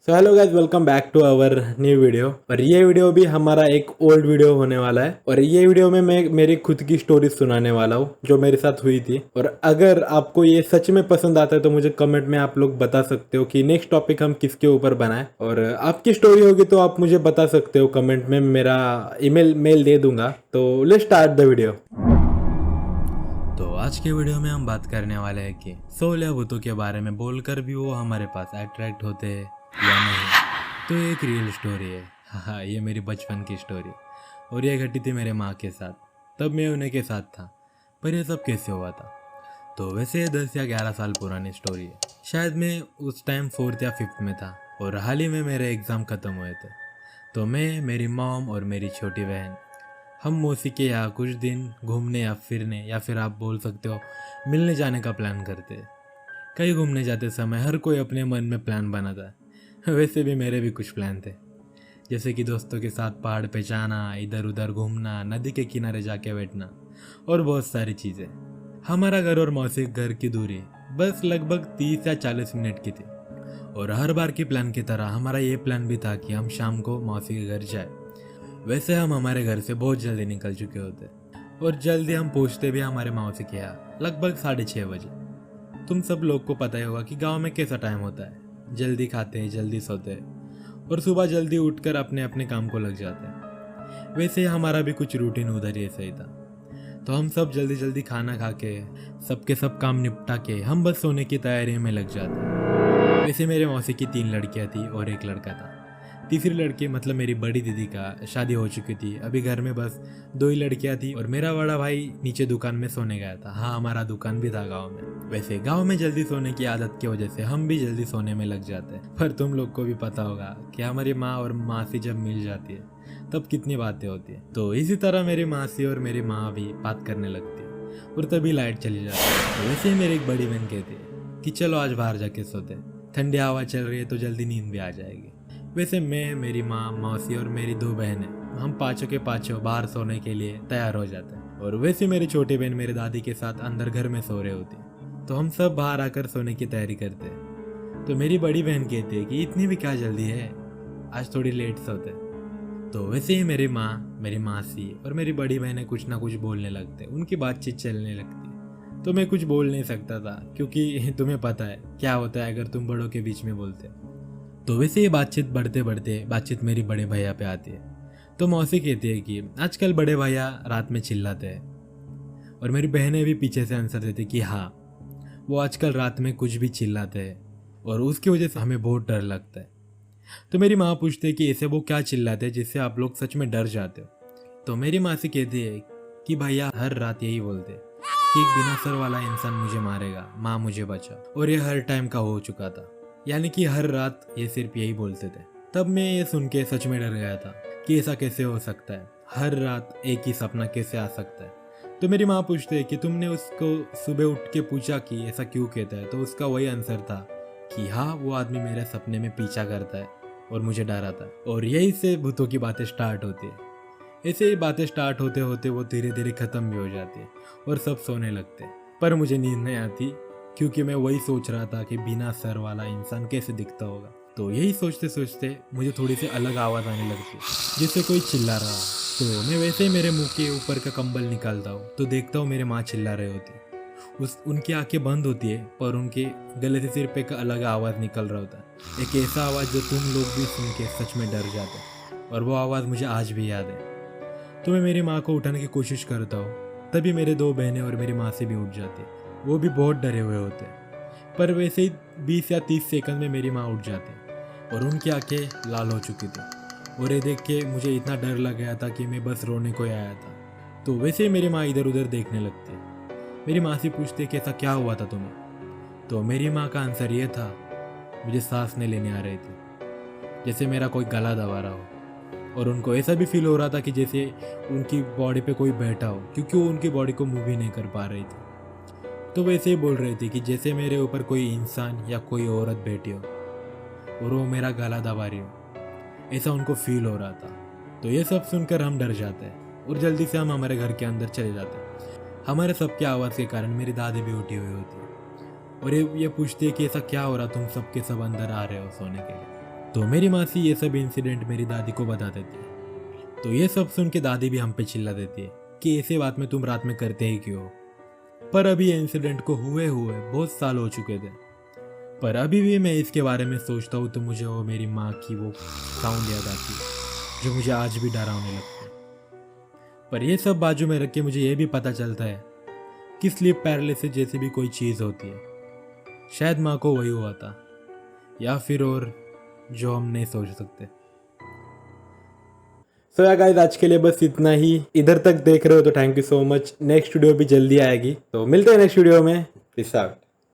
So hello guys, welcome back to our new video. और ये video भी हमारा एक ओल्ड वीडियो होने वाला है। और ये वीडियो में मैं मेरी खुद की स्टोरी सुनाने वाला हूँ जो मेरे साथ हुई थी। और अगर आपको ये सच में पसंद आता है तो मुझे कमेंट में आप लोग बता सकते हो कि नेक्स्ट टॉपिक हम किसके ऊपर बनाए। और आपकी स्टोरी होगी तो आप मुझे बता सकते हो कमेंट में, मेरा ईमेल मेल दे दूंगा। तो लेट्स स्टार्ट द वीडियो। तो आज के वीडियो में हम बात करने वाले हैं कि सोल या भूतों के बारे में बोलकर भी वो हमारे पास अट्रैक्ट होते हैं या नहीं। तो ये एक रियल स्टोरी है। हाँ, ये मेरी बचपन की स्टोरी और ये घटी थी मेरे माँ के साथ। तब मैं उन्हीं के साथ था। पर ये सब कैसे हुआ था? तो वैसे ये 10 या 11 साल पुरानी स्टोरी है। शायद मैं उस टाइम 4th या 5th में था और हाल ही में मेरे एग्ज़ाम ख़त्म हुए थे। तो मैं, मेरी मॉम और मेरी छोटी बहन, हम मौसी के यहाँ कुछ दिन घूमने या फिरने या फिर आप बोल सकते हो मिलने जाने का प्लान करते। कहीं घूमने जाते समय हर कोई अपने मन में प्लान बनाता है। वैसे भी मेरे भी कुछ प्लान थे, जैसे कि दोस्तों के साथ पहाड़ पे जाना, इधर उधर घूमना, नदी के किनारे जाके बैठना और बहुत सारी चीज़ें। हमारा घर और मौसी घर की दूरी बस लगभग 30 या 40 मिनट की थी। और हर बार की प्लान की तरह हमारा ये प्लान भी था कि हम शाम को मौसी के घर जाए। वैसे हम हमारे घर से बहुत जल्दी निकल चुके होते और जल्दी हम पहुंचते भी हमारे मौसी के यहाँ लगभग 6:30 बजे। तुम सब लोग को पता ही होगा कि गांव में कैसा टाइम होता है, जल्दी खाते हैं, जल्दी सोते हैं और सुबह जल्दी उठकर अपने अपने काम को लग जाते हैं। वैसे ही हमारा भी कुछ रूटीन उधर ही ऐसा ही था। तो हम सब जल्दी जल्दी खाना खा के सबके सब काम निपटा के हम बस सोने की तैयारी में लग जाते। वैसे मेरे मौसी की 3 लड़कियां थी और एक लड़का था। तीसरी लड़की मतलब मेरी बड़ी दीदी का शादी हो चुकी थी। अभी घर में बस 2 ही लड़कियां थी और मेरा बड़ा भाई नीचे दुकान में सोने गया था। हाँ, हमारा दुकान भी था गांव में। वैसे गांव में जल्दी सोने की आदत की वजह से हम भी जल्दी सोने में लग जाते हैं। पर तुम लोग को भी पता होगा कि हमारी माँ और मासी जब मिल जाती है तब कितनी बातें होती है। तो इसी तरह मेरी मासी और मेरी माँ भी बात करने लगती है और तभी लाइट चली जाती है। तो वैसे ही मेरी एक बड़ी बहन कहती है कि चलो आज बाहर जाके सोते, ठंडी हवा चल रही है तो जल्दी नींद भी आ जाएगी। वैसे मैं, मेरी माँ, मौसी और मेरी 2 बहनें, हम पाँचों के पाँचों बाहर सोने के लिए तैयार हो जाते हैं। और वैसे मेरी छोटी बहन मेरी दादी के साथ अंदर घर में सो रही होती। तो हम सब बाहर आकर सोने की तैयारी करते हैं। तो मेरी बड़ी बहन कहती है कि इतनी भी क्या जल्दी है, आज थोड़ी लेट सोते। तो वैसे ही मेरी माँ, मेरी मासी और मेरी बड़ी बहनें कुछ ना कुछ बोलने लगते, उनकी बातचीत चलने लगती। तो मैं कुछ बोल नहीं सकता था क्योंकि तुम्हें पता है क्या होता है अगर तुम बड़ों के बीच में बोलते। तो वैसे ये बातचीत बढ़ते बढ़ते बातचीत मेरी बड़े भैया पे आती है। तो मौसी कहती है कि आजकल बड़े भैया रात में चिल्लाते हैं। और मेरी बहनें भी पीछे से आंसर देती कि हाँ, वो आजकल रात में कुछ भी चिल्लाते हैं और उसकी वजह से हमें बहुत डर लगता है। तो मेरी माँ पूछती है कि ऐसे वो क्या चिल्लाते हैं जिससे आप लोग सच में डर जाते हो। तो मेरी मासी कहती है कि भैया हर रात यही बोलते कि एक बिना सर वाला इंसान मुझे मारेगा, माँ मुझे बचा। और ये हर टाइम का हो चुका था, यानी कि हर रात ये सिर्फ यही बोलते थे। तब मैं ये सुन के सच में डर गया था कि ऐसा कैसे हो सकता है, हर रात एक ही सपना कैसे आ सकता है। तो मेरी माँ पूछते है कि तुमने उसको सुबह उठ के पूछा कि ऐसा क्यों कहता है। तो उसका वही आंसर था कि हाँ, वो आदमी मेरे सपने में पीछा करता है और मुझे डराता है। और यही से भूतों की बातें स्टार्ट होती है। ऐसे ही बातें स्टार्ट होते होते वो धीरे धीरे ख़त्म भी हो जाती है और सब सोने लगते हैं। पर मुझे नींद नहीं आती क्योंकि मैं वही सोच रहा था कि बिना सर वाला इंसान कैसे दिखता होगा। तो यही सोचते सोचते मुझे थोड़ी सी अलग आवाज़ आने लगती, जिससे कोई चिल्ला रहा। तो मैं वैसे ही मेरे मुंह के ऊपर का कंबल निकालता हूँ तो देखता हूँ मेरे माँ चिल्ला रहे होती। उनकी आंखें बंद होती है पर उनके गले से सिर्फ एक अलग आवाज़ निकल रहा होता है, एक ऐसा आवाज़ जो तुम लोग भी सुन के सच में डर जाते। और वो आवाज़ मुझे आज भी याद है। तो मैं मेरी माँ को उठाने की कोशिश करता हूँ, तभी मेरे 2 बहनें और मेरी माँ से भी उठ जाती। वो भी बहुत डरे हुए होते, पर वैसे ही 20 या 30 सेकंड में मेरी माँ उठ जाती और उनकी आंखें लाल हो चुकी थी। और ये देख के मुझे इतना डर लग गया था कि मैं बस रोने को आया था। तो वैसे ही मेरी माँ इधर उधर देखने लगती। मेरी माँ से पूछते कि ऐसा क्या हुआ था तुम्हें। तो मेरी माँ का आंसर ये था, मुझे सांस नहीं लेने आ रही थी, जैसे मेरा कोई गला दबा रहा हो। और उनको ऐसा भी फील हो रहा था कि जैसे उनकी बॉडी पे कोई बैठा हो, क्योंकि वो उनकी बॉडी को मूव ही नहीं कर पा रही थी। तो वैसे ही बोल रही थी कि जैसे मेरे ऊपर कोई इंसान या कोई औरत बैठी हो और वो मेरा गला दबा रही हो, ऐसा उनको फील हो रहा था। तो ये सब सुनकर हम डर जाते हैं और जल्दी से हम हमारे घर के अंदर चले जाते हैं। हमारे सबके आवाज़ के कारण मेरी दादी भी उठी हुई होती है और ये पूछती है कि ऐसा क्या हो रहा, तुम सबके सब अंदर आ रहे हो सोने के लिए। तो मेरी मासी ये सब इंसिडेंट मेरी दादी को बता देती है। तो ये सब सुन के दादी भी हम पे चिल्ला देती है कि ऐसे बात में तुम रात में करते ही क्यों हो। पर अभी ये इंसिडेंट को हुए हुए बहुत साल हो चुके थे, पर अभी भी मैं इसके बारे में सोचता हूँ तो मुझे वो मेरी माँ की वो साउंड याद आती है जो मुझे आज भी डरावने लगती है। पर ये सब बाजू में रख के मुझे ये भी पता चलता है कि स्लीप पैरालिसिस जैसी भी कोई चीज़ होती है, शायद माँ को वही हुआ था, या फिर और जो हम नहीं सोच सकते। सो या गाइस, आज के लिए बस इतना ही। इधर तक देख रहे हो तो thank you so much. Next video भी जल्दी आएगी, तो मिलते हैं नेक्स्ट वीडियो में। Peace out.